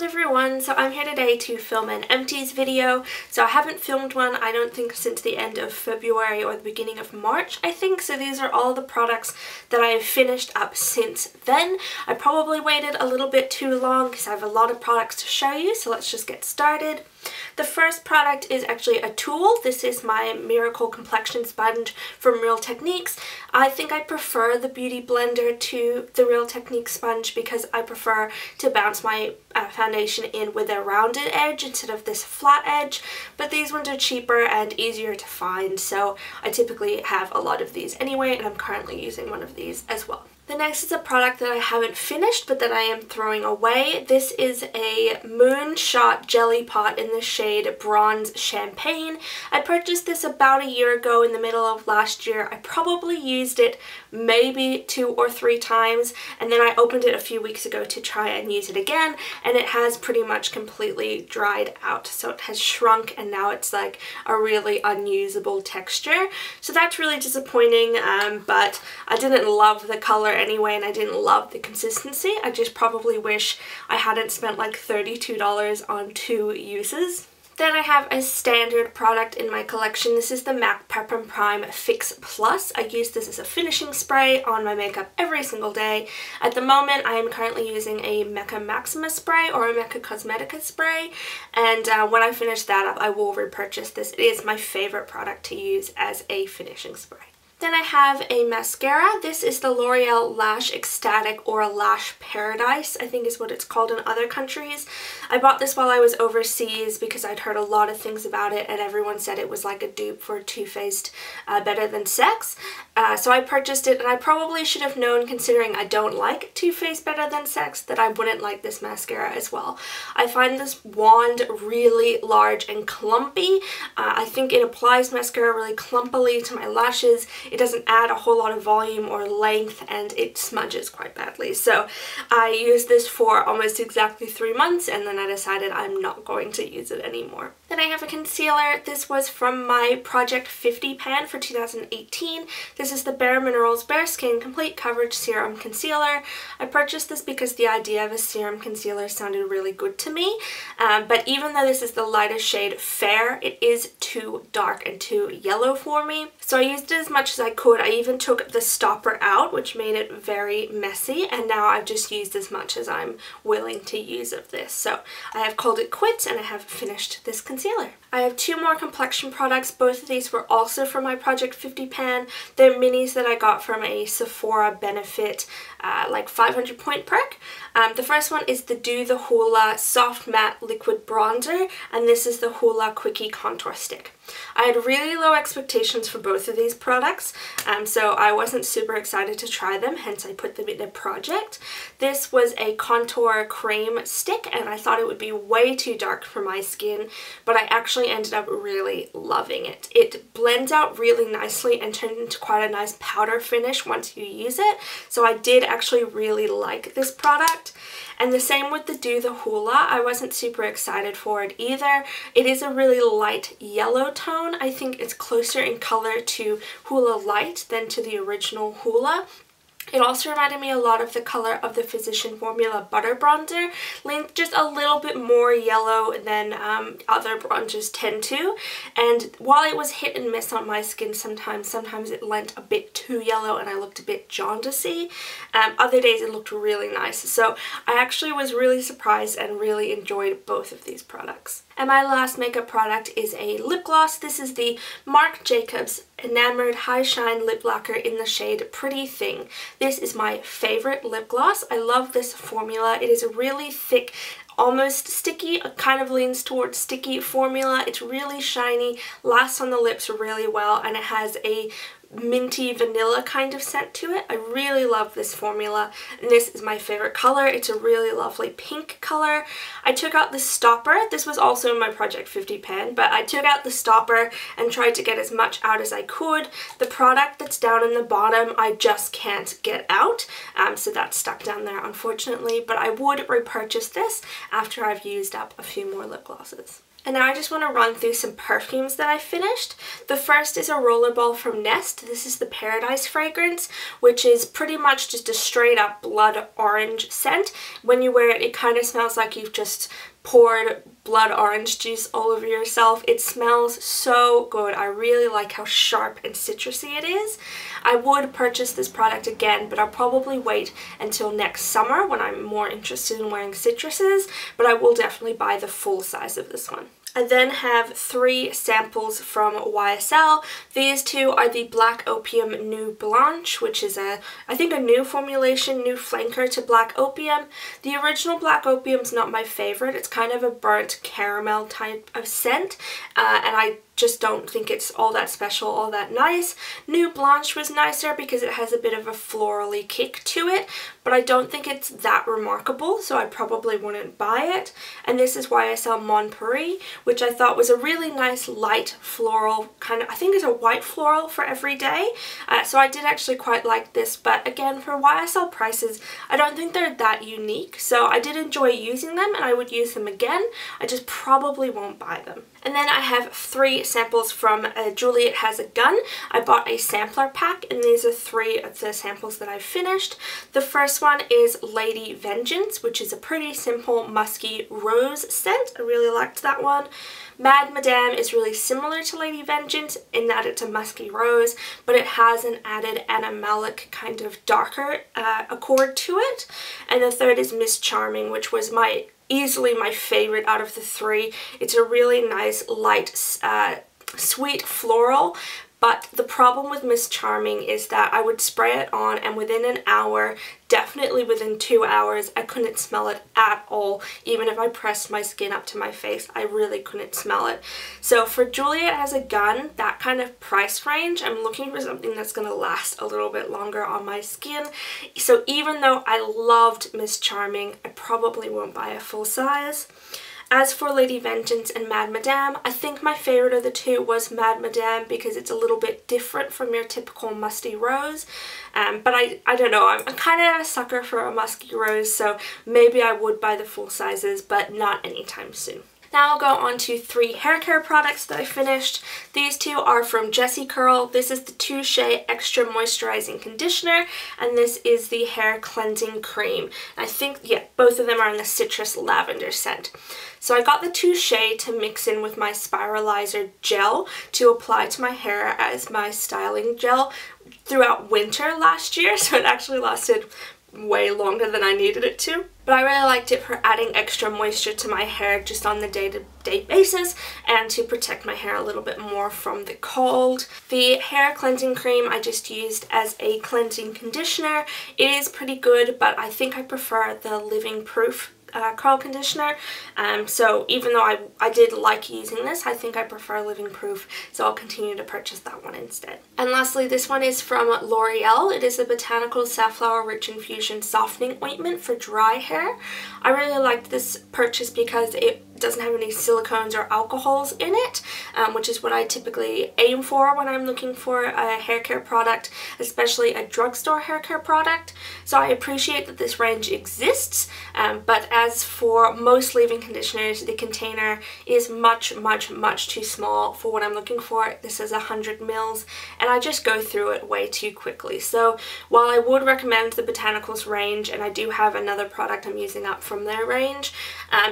everyone, so I'm here today to film an empties video. So I haven't filmed one, I don't think, since the end of February or the beginning of March, I think. So these are all the products that I have finished up since then. I probably waited a little bit too long because I have a lot of products to show you, so let's just get started. The first product is actually a tool. This is my Miracle Complexion Sponge from Real Techniques. I think I prefer the Beauty Blender to the Real Techniques sponge because I prefer to bounce my foundation in with a rounded edge instead of this flat edge, but these ones are cheaper and easier to find, so I typically have a lot of these anyway, and I'm currently using one of these as well. The next is a product that I haven't finished but that I am throwing away. This is a Moonshot Jelly Pot in the shade Bronze Champagne. I purchased this about a year ago in the middle of last year. I probably used it maybe 2 or 3 times, and then I opened it a few weeks ago to try and use it again, and it has pretty much completely dried out. So it has shrunk and now it's like a really unusable texture. So that's really disappointing, but I didn't love the color anyway, and I didn't love the consistency. I just probably wish I hadn't spent like $32 on 2 uses. Then I have a standard product in my collection. This is the MAC Prep and Prime Fix Plus. I use this as a finishing spray on my makeup every single day. At the moment, I am currently using a Mecca Maxima spray or a Mecca Cosmetica spray, and when I finish that up, I will repurchase this. It is my favorite product to use as a finishing spray. Then I have a mascara. This is the L'Oreal Lash Ecstatic or Lash Paradise, I think is what it's called in other countries. I bought this while I was overseas because I'd heard a lot of things about it and everyone said it was like a dupe for Too Faced Better Than Sex. So I purchased it, and I probably should have known, considering I don't like Too Faced Better Than Sex, that I wouldn't like this mascara as well. I find this wand really large and clumpy. I think it applies mascara really clumpily to my lashes. It doesn't add a whole lot of volume or length, and it smudges quite badly. So I used this for almost exactly 3 months, and then I decided I'm not going to use it anymore. Then I have a concealer. This was from my Project 50 pan for 2018. This is the Bare Minerals Bare Skin Complete Coverage Serum Concealer. I purchased this because the idea of a serum concealer sounded really good to me, but even though this is the lightest shade Fair, it is too dark and too yellow for me. So I used it as much as I could. I even took the stopper out, which made it very messy, and now I've just used as much as I'm willing to use of this. So I have called it quits and I have finished this concealer. I have 2 more complexion products. Both of these were also from my Project 50 pan. They're minis that I got from a Sephora Benefit like 500 point perk. The first one is the Do the Hoola Soft Matte Liquid Bronzer, and this is the Hoola Quickie Contour Stick. I had really low expectations for both of these products, so I wasn't super excited to try them, hence I put them in a project. This was a contour cream stick, and I thought it would be way too dark for my skin, but I actually ended up really loving it. It blends out really nicely and turned into quite a nice powder finish once you use it, so I did actually really like this product. And the same with the Do the Hoola. I wasn't super excited for it either. It is a really light yellow tone. I think it's closer in color to Hoola Light than to the original Hoola. It also reminded me a lot of the color of the Physician Formula Butter Bronzer, leaned just a little bit more yellow than other bronzers tend to, and while it was hit and miss on my skin sometimes it lent a bit too yellow and I looked a bit jaundicey. Other days it looked really nice, so I actually was really surprised and really enjoyed both of these products. And my last makeup product is a lip gloss. This is the Marc Jacobs Enamored High Shine Lip Lacquer in the shade Pretty Thing. This is my favorite lip gloss. I love this formula. It is a really thick, almost sticky, kind of leans towards sticky formula. It's really shiny, lasts on the lips really well, and it has a minty vanilla kind of scent to it. I really love this formula, and this is my favorite color. It's a really lovely pink color. I took out the stopper. This was also in my Project 50 pan, but I took out the stopper and tried to get as much out as I could. The product that's down in the bottom I just can't get out, so that's stuck down there unfortunately, but I would repurchase this after I've used up a few more lip glosses. And now I just want to run through some perfumes that I finished. The first is a rollerball from Nest. This is the Paradise fragrance, which is pretty much just a straight up blood orange scent. When you wear it, it kind of smells like you've just poured blood orange juice all over yourself. It smells so good. I really like how sharp and citrusy it is. I would purchase this product again, but I'll probably wait until next summer when I'm more interested in wearing citruses, but I will definitely buy the full size of this one. I then have 3 samples from YSL. These two are the Black Opium Nude Blanche, which is I think a new formulation, new flanker to Black Opium. The original Black Opium's not my favorite. It's kind of a burnt caramel type of scent, and I just don't think it's all that special, all that nice. Nude Blanche was nicer because it has a bit of a florally kick to it, but I don't think it's that remarkable, so I probably wouldn't buy it. And this is YSL Mon Paris, which I thought was a really nice light floral kind of, I think it's a white floral for every day. So I did actually quite like this, but again, for YSL prices, I don't think they're that unique. So I did enjoy using them and I would use them again. I just probably won't buy them. And then I have 3 samples from Juliet Has a Gun. I bought a sampler pack and these are 3 of the samples that I've finished. The first one is Lady Vengeance, which is a pretty simple musky rose scent. I really liked that one. Mad Madame is really similar to Lady Vengeance in that it's a musky rose, but it has an added animalic kind of darker accord to it. And the third is Miss Charming, which was easily my favorite out of the 3. It's a really nice light sweet floral, but the problem with Miss Charming is that I would spray it on and within an hour, definitely within 2 hours, I couldn't smell it at all. Even if I pressed my skin up to my face, I really couldn't smell it. So for Juliet Has a Gun, that kind of price range, I'm looking for something that's going to last a little bit longer on my skin. So even though I loved Miss Charming, I probably won't buy a full size. As for Lady Vengeance and Mad Madame, I think my favourite of the 2 was Mad Madame because it's a little bit different from your typical musty rose. But I don't know, I'm kind of a sucker for a musky rose, so maybe I would buy the full sizes, but not anytime soon. Now I'll go on to 3 hair care products that I finished. These 2 are from Jessie Curl. This is the Touche Extra Moisturizing Conditioner, and this is the Hair Cleansing Cream. I think, yeah, both of them are in the Citrus Lavender scent. So I got the Touche to mix in with my Spiralizer gel to apply to my hair as my styling gel throughout winter last year, so it actually lasted way longer than I needed it to. But I really liked it for adding extra moisture to my hair just on the day-to-day basis and to protect my hair a little bit more from the cold. The hair cleansing cream I just used as a cleansing conditioner. It is pretty good, but I think I prefer the Living Proof curl conditioner, so even though I did like using this, I think I prefer Living Proof, so I'll continue to purchase that one instead. And lastly, this one is from L'Oreal. It is a Botanical Safflower Rich Infusion Softening Ointment for dry hair. I really liked this purchase because it doesn't have any silicones or alcohols in it, which is what I typically aim for when I'm looking for a hair care product, especially a drugstore hair care product. So I appreciate that this range exists, but as for most leave-in conditioners, the container is much too small for what I'm looking for. This is 100 mils, and I just go through it way too quickly. So while I would recommend the Botanicals range, and I do have another product I'm using up from their range,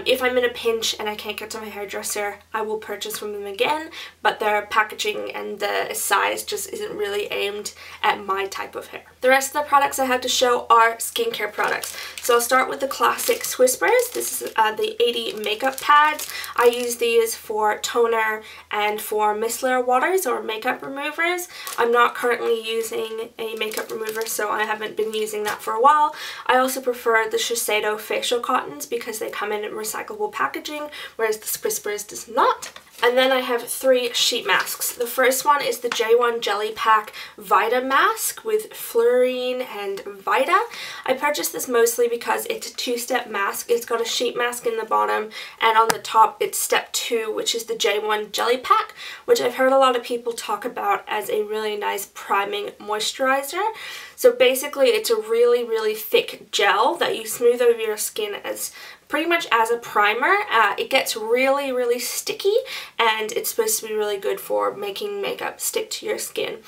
if I'm in a pinch and I can't get to my hairdresser, I will purchase from them again, but their packaging and the size just isn't really aimed at my type of hair. The rest of the products I have to show are skincare products. So I'll start with the classic Whispers. This is the 80 makeup pads. I use these for toner and for micellar waters or makeup removers. I'm not currently using a makeup remover, so I haven't been using that for a while. I also prefer the Shiseido facial cottons because they come in recyclable packaging, whereas the Whispers does not. And then I have 3 sheet masks. The first one is the J1 Jelly Pack Vita Mask with fluorine and Vita. I purchased this mostly because it's a 2-step mask. It's got a sheet mask in the bottom, and on the top it's step 2, which is the J1 Jelly Pack, which I've heard a lot of people talk about as a really nice priming moisturizer. So basically it's a really thick gel that you smooth over your skin as pretty much as a primer. It gets really, really sticky, and it's supposed to be really good for making makeup stick to your skin.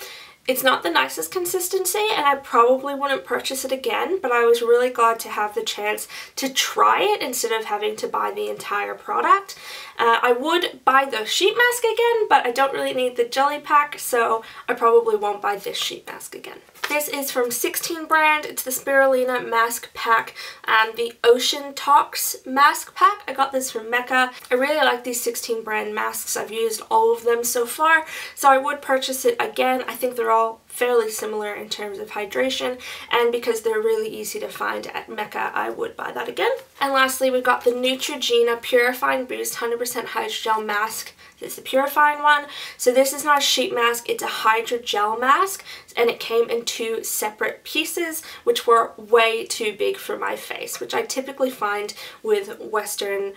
It's not the nicest consistency, and I probably wouldn't purchase it again, but I was really glad to have the chance to try it instead of having to buy the entire product. I would buy the sheet mask again, but I don't really need the jelly pack, so I probably won't buy this sheet mask again. This is from 16 brand. It's the Spirulina mask pack and the Ocean Talks mask pack. I got this from Mecca. I really like these 16 brand masks. I've used all of them so far, so I would purchase it again. I think they're all fairly similar in terms of hydration, and because they're really easy to find at Mecca, I would buy that again. And lastly, we've got the Neutrogena Purifying Boost 100% Hydrogel Mask. This is the purifying one. So this is not a sheet mask, it's a hydrogel mask, and it came in 2 separate pieces, which were way too big for my face, which I typically find with Western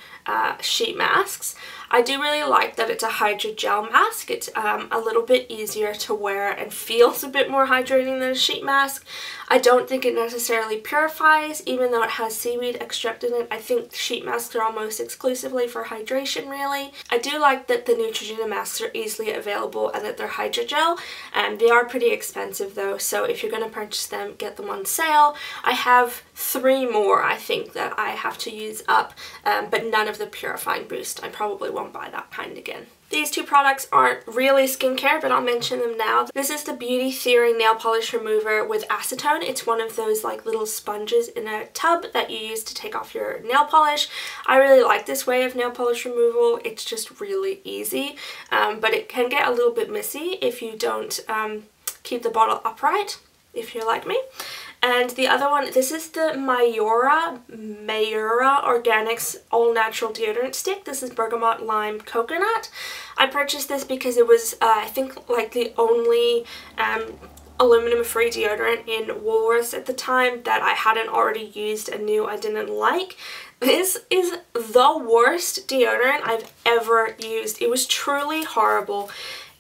sheet masks. I do really like that it's a hydrogel mask. It's a little bit easier to wear and feels a bit more hydrating than a sheet mask. I don't think it necessarily purifies, even though it has seaweed extract in it. I think sheet masks are almost exclusively for hydration, really. I do like that the Neutrogena masks are easily available and that they're hydrogel, and they are pretty expensive though, so if you're going to purchase them, get them on sale. I have 3 more, I think, that I have to use up, but none of the Purifying Boost. I probably won't buy that kind again. These 2 products aren't really skincare, but I'll mention them now. This is the Beauty Theory Nail Polish Remover with acetone. It's one of those like little sponges in a tub that you use to take off your nail polish. I really like this way of nail polish removal. It's just really easy, but it can get a little bit messy if you don't keep the bottle upright, if you're like me. And the other one, this is the Mayura Organics All Natural Deodorant Stick. This is Bergamot Lime Coconut. I purchased this because it was, I think, like the only aluminum-free deodorant in Woolworths at the time that I hadn't already used and knew I didn't like. This is the worst deodorant I've ever used. It was truly horrible.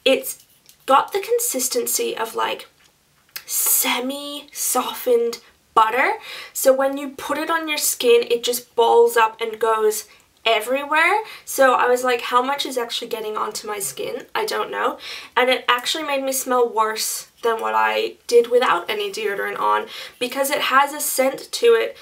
It's got the consistency of like semi-softened butter, so when you put it on your skin it just balls up and goes everywhere. So I was like, how much is actually getting onto my skin? I don't know. And it actually made me smell worse than what I did without any deodorant on, because it has a scent to it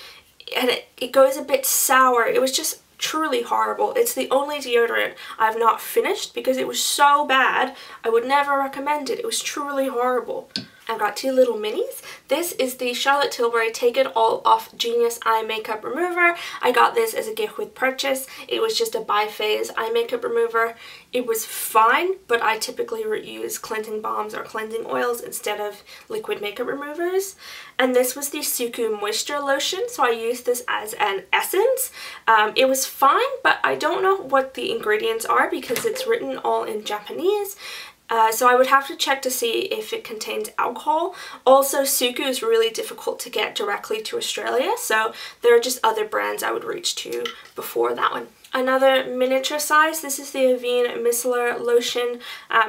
and it goes a bit sour. It was just truly horrible. It's the only deodorant I've not finished because it was so bad. I would never recommend it. It was truly horrible. I've got 2 little minis. This is the Charlotte Tilbury Take It All Off Genius Eye Makeup Remover. I got this as a gift with purchase. It was just a bi-phase eye makeup remover. It was fine, but I typically use cleansing balms or cleansing oils instead of liquid makeup removers. And this was the Suku Moisture Lotion, so I used this as an essence. It was fine, but I don't know what the ingredients are because it's written all in Japanese. So I would have to check to see if it contains alcohol. Also, Suku is really difficult to get directly to Australia, so there are just other brands I would reach to before that one. Another miniature size, this is the Avene Micellar Lotion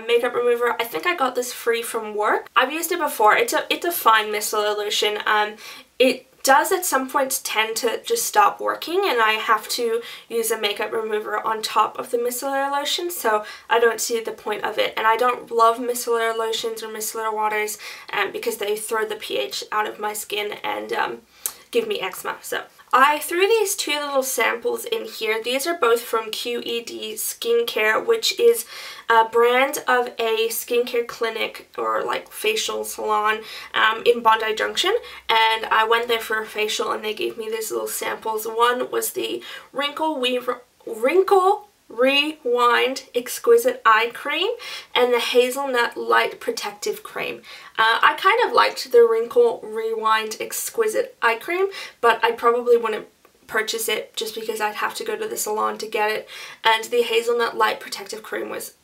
Makeup Remover. I think I got this free from work. I've used it before. It's a fine micellar lotion. It does at some points tend to just stop working, and I have to use a makeup remover on top of the micellar lotion, so I don't see the point of it. And I don't love micellar lotions or micellar waters because they throw the pH out of my skin and give me eczema. So I threw these 2 little samples in here. These are both from QED Skincare, which is a brand of a skincare clinic or like facial salon in Bondi Junction, and I went there for a facial and they gave me these little samples. One was the Wrinkle Rewind Exquisite Eye Cream and the Hazelnut Light Protective Cream. I kind of liked the Wrinkle Rewind Exquisite Eye Cream, but I probably wouldn't purchase it just because I'd have to go to the salon to get it. And the Hazelnut Light Protective Cream was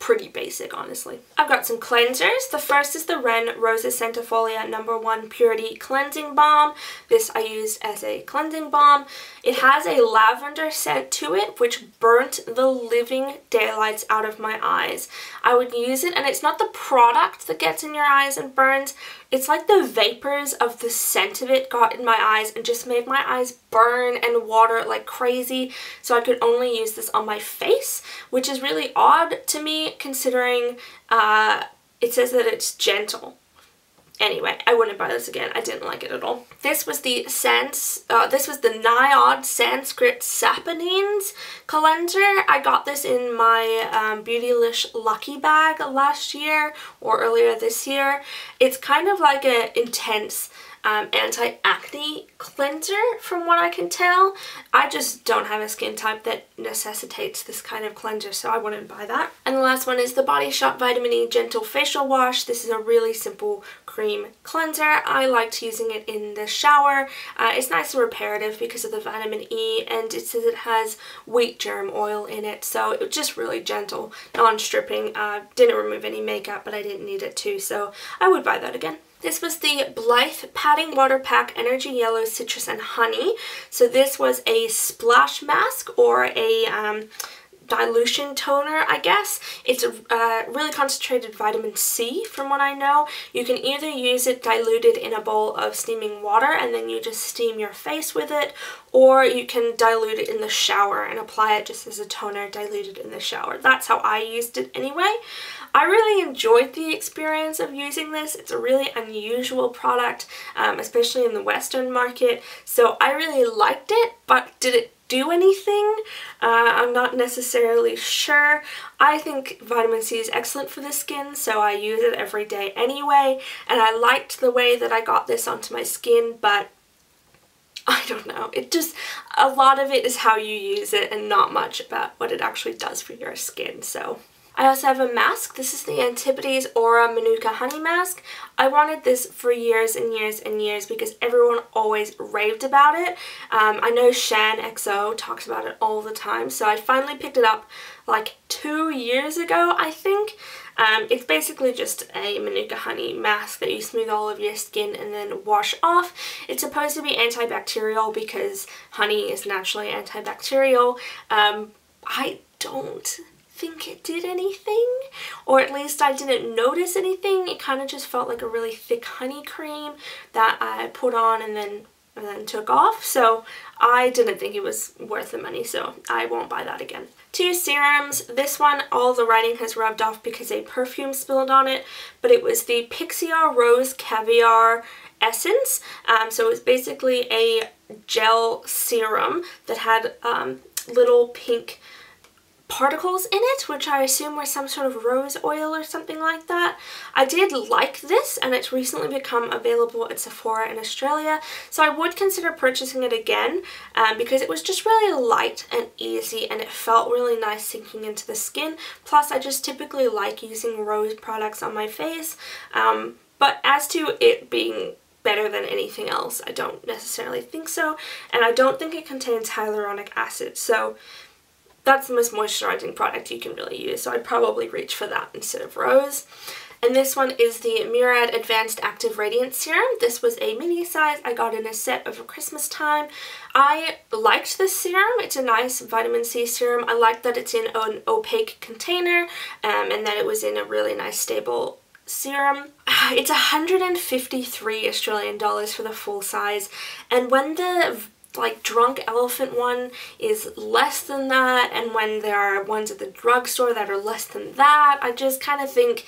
pretty basic, honestly. I've got some cleansers. The first is the Ren Rosa Centifolia #1 Purity Cleansing Balm. This I used as a cleansing balm. It has a lavender scent to it, which burnt the living daylights out of my eyes. I would use it, and it's not the product that gets in your eyes and burns. It's like the vapors of the scent of it got in my eyes and just made my eyes burn and water like crazy. So I could only use this on my face, which is really odd to me considering it says that it's gentle. Anyway, I wouldn't buy this again. I didn't like it at all. This was the Nyod Sanskrit Saponines cleanser. I got this in my Beautylish Lucky Bag last year or earlier this year. It's kind of like an intense anti-acne cleanser from what I can tell. I just don't have a skin type that necessitates this kind of cleanser, so I wouldn't buy that. And the last one is the Body Shop Vitamin E Gentle Facial Wash. This is a really simple cream cleanser. I liked using it in the shower. It's nice and reparative because of the vitamin E, and it says it has wheat germ oil in it, so it was just really gentle, non-stripping. Didn't remove any makeup, but I didn't need it to, so I would buy that again. This was the Blythe Patting Water Pack Energy Yellow Citrus and Honey. So this was a splash mask or a dilution toner, I guess. It's a really concentrated vitamin C from what I know. You can either use it diluted in a bowl of steaming water and then you just steam your face with it, or you can dilute it in the shower and apply it just as a toner diluted in the shower. That's how I used it anyway. I really enjoyed the experience of using this. It's a really unusual product, especially in the Western market, so I really liked it, but did it do anything? I'm not necessarily sure. I think vitamin C is excellent for the skin, so I use it every day anyway, and I liked the way that I got this onto my skin, but I don't know. It just, a lot of it is how you use it and not much about what it actually does for your skin, so. I also have a mask. This is the Antipodes Aura Manuka Honey Mask. I wanted this for years and years and years because everyone always raved about it. I know Shan XO talks about it all the time, so I finally picked it up like 2 years ago, I think. It's basically just a Manuka honey mask that you smooth all of your skin and then wash off. It's supposed to be antibacterial because honey is naturally antibacterial. I don't think it did anything, or at least I didn't notice anything. It kind of just felt like a really thick honey cream that I put on and then took off, so I didn't think it was worth the money, so I won't buy that again. 2 serums. This one, all the writing has rubbed off because a perfume spilled on it, but it was the Pixia Rose Caviar Essence. So it was basically a gel serum that had little pink particles in it, which I assume were some sort of rose oil or something like that. I did like this, and it's recently become available at Sephora in Australia, so I would consider purchasing it again because it was just really light and easy and it felt really nice sinking into the skin. Plus I just typically like using rose products on my face, but as to it being better than anything else, I don't necessarily think so, and I don't think it contains hyaluronic acid, so that's the most moisturizing product you can really use, so I'd probably reach for that instead of rose. And this one is the Murad Advanced Active Radiance Serum. This was a mini size. I got in a set over Christmas time. I liked this serum. It's a nice vitamin C serum. I like that it's in an opaque container and that it was in a really nice stable serum. It's 153 Australian dollars for the full size, and when the like Drunk Elephant one is less than that, and when there are ones at the drugstore that are less than that, I just kind of think,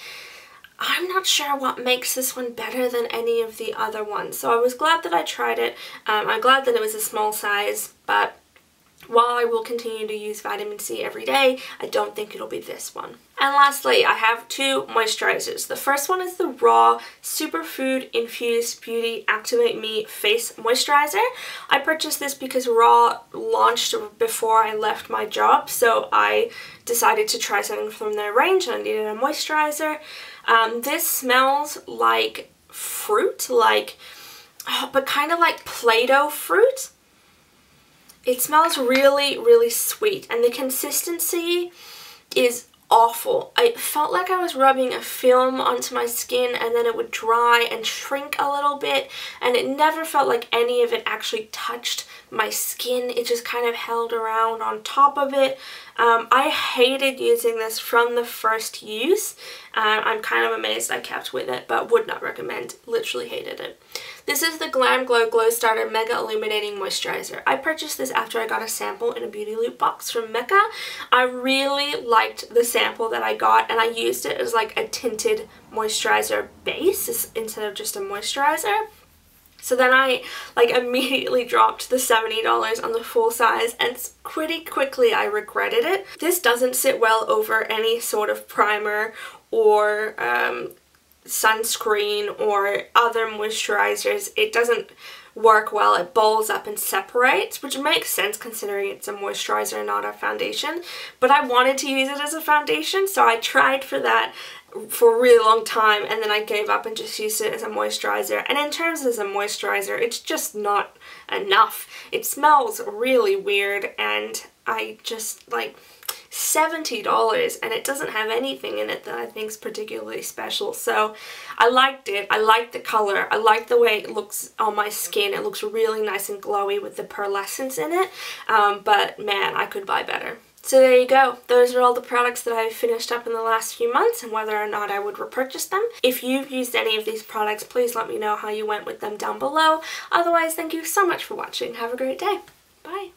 I'm not sure what makes this one better than any of the other ones. So I was glad that I tried it. I'm glad that it was a small size, but while I will continue to use vitamin C every day, I don't think it'll be this one. And lastly, I have 2 moisturizers. The first one is the Raw Superfood Infused Beauty Activate Me Face Moisturizer. I purchased this because Raw launched before I left my job, so I decided to try something from their range and I needed a moisturizer. This smells like fruit, but kind of like Play-Doh fruit. It smells really, really sweet, and the consistency is awful. I felt like I was rubbing a film onto my skin and then it would dry and shrink a little bit, and it never felt like any of it actually touched my skin. It just kind of held around on top of it. I hated using this from the first use. I'm kind of amazed I kept with it, but would not recommend. Literally hated it. This is the Glam Glow Glow Starter Mega Illuminating Moisturizer. I purchased this after I got a sample in a Beauty Loot box from Mecca. I really liked the sample that I got, and I used it as like a tinted moisturizer base instead of just a moisturizer. So then I like immediately dropped the $70 on the full size, and pretty quickly I regretted it. This doesn't sit well over any sort of primer or sunscreen or other moisturizers. It doesn't work well. It balls up and separates, which makes sense considering it's a moisturizer and not a foundation. But I wanted to use it as a foundation, so I tried for that for a really long time, and then I gave up and just used it as a moisturizer. And in terms as a moisturizer, it's just not enough. It smells really weird, and I just like $70, and it doesn't have anything in it that I think is particularly special. So I liked it. I liked the color. I liked the way it looks on my skin. It looks really nice and glowy with the pearlescence in it, but man, I could buy better. So there you go. Those are all the products that I've finished up in the last few months and whether or not I would repurchase them. If you've used any of these products, please let me know how you went with them down below. Otherwise, thank you so much for watching. Have a great day. Bye.